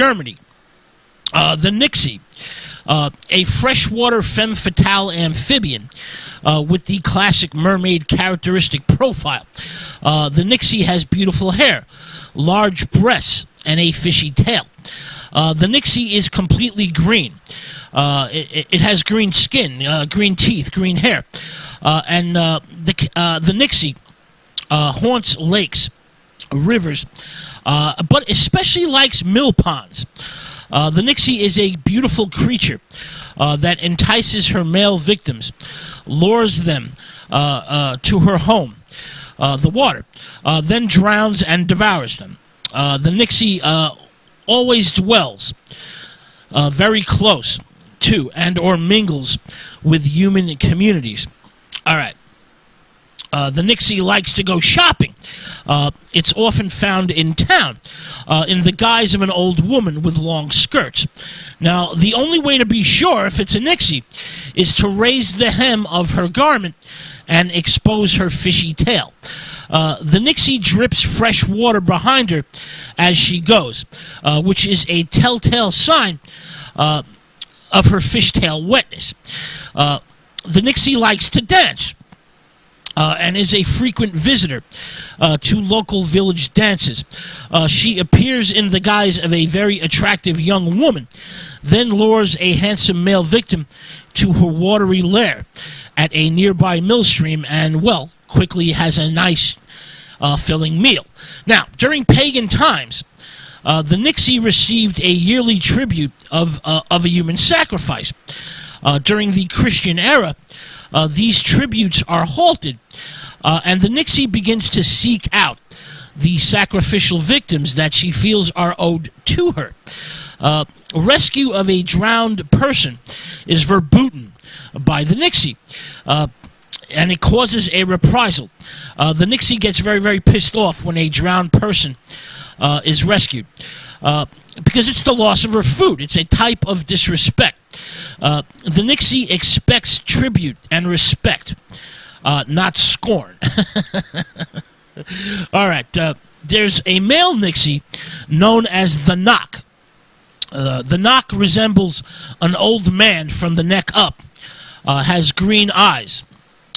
Germany. The Nixie, a freshwater femme fatale amphibian with the classic mermaid characteristic profile. The Nixie has beautiful hair, large breasts, and a fishy tail. The Nixie is completely green. It has green skin, green teeth, green hair. And the Nixie haunts lakes, rivers, but especially likes mill ponds. The Nixie is a beautiful creature that entices her male victims, lures them to her home, the water, then drowns and devours them. The Nixie always dwells very close to and or mingles with human communities. All right. The Nixie likes to go shopping. It's often found in town in the guise of an old woman with long skirts. Now, the only way to be sure if it's a Nixie is to raise the hem of her garment and expose her fishy tail. The Nixie drips fresh water behind her as she goes, which is a telltale sign of her fishtail wetness. The Nixie likes to dance. And is a frequent visitor to local village dances. She appears in the guise of a very attractive young woman, then lures a handsome male victim to her watery lair at a nearby mill stream and, well, quickly has a nice filling meal. Now, during pagan times, the Nixie received a yearly tribute of a human sacrifice. During the Christian era, these tributes are halted, and the Nixie begins to seek out the sacrificial victims that she feels are owed to her. Rescue of a drowned person is verboten by the Nixie, and it causes a reprisal. The Nixie gets very, very pissed off when a drowned person is rescued. Because it's the loss of her food. It's a type of disrespect. The Nixie expects tribute and respect, not scorn. All right. There's a male Nixie known as the Knock. The Knock resembles an old man from the neck up, has green eyes,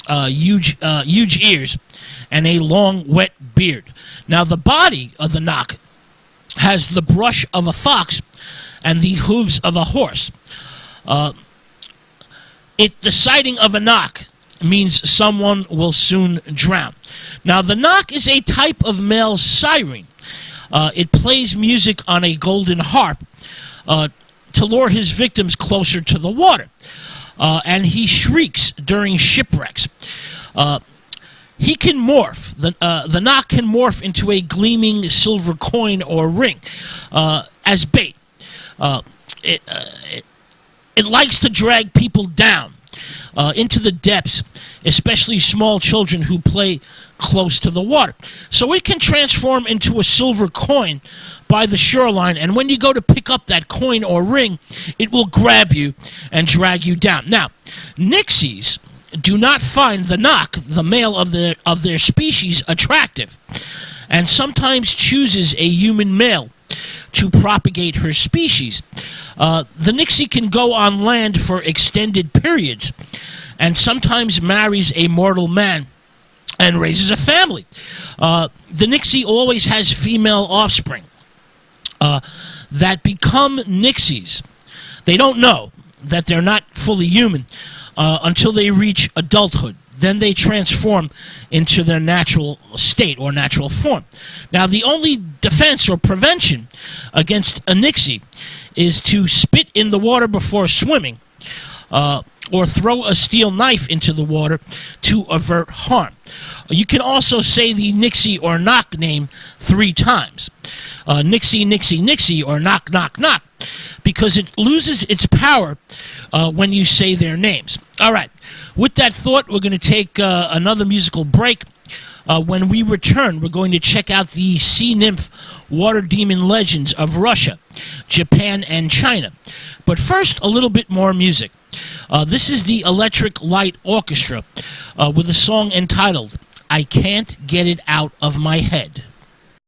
huge ears, and a long, wet beard. Now, the body of the Knock has the brush of a fox and the hooves of a horse. The sighting of a knock means someone will soon drown. Now, the knock is a type of male siren. It plays music on a golden harp to lure his victims closer to the water. And he shrieks during shipwrecks. He can morph. The knock can morph into a gleaming silver coin or ring as bait. It likes to drag people down into the depths, especially small children who play close to the water. So it can transform into a silver coin by the shoreline, and when you go to pick up that coin or ring, it will grab you and drag you down. Now, Nixies do not find the knock, the male of their species, attractive, and sometimes chooses a human male to propagate her species. The Nixie can go on land for extended periods and sometimes marries a mortal man and raises a family. The Nixie always has female offspring that become Nixies. They don't know that they're not fully human until they reach adulthood. Then they transform into their natural state or natural form. Now, the only defense or prevention against a Nixie is to spit in the water before swimming or throw a steel knife into the water to avert harm. You can also say the Nixie or knock name 3 times. Nixie, Nixie, Nixie, or knock, knock, knock, because it loses its power when you say their names. All right. With that thought, we're going to take another musical break. When we return, we're going to check out the sea nymph water demon legends of Russia, Japan, and China. But first, a little bit more music. This is the Electric Light Orchestra with a song entitled, "I Can't Get It Out of My Head."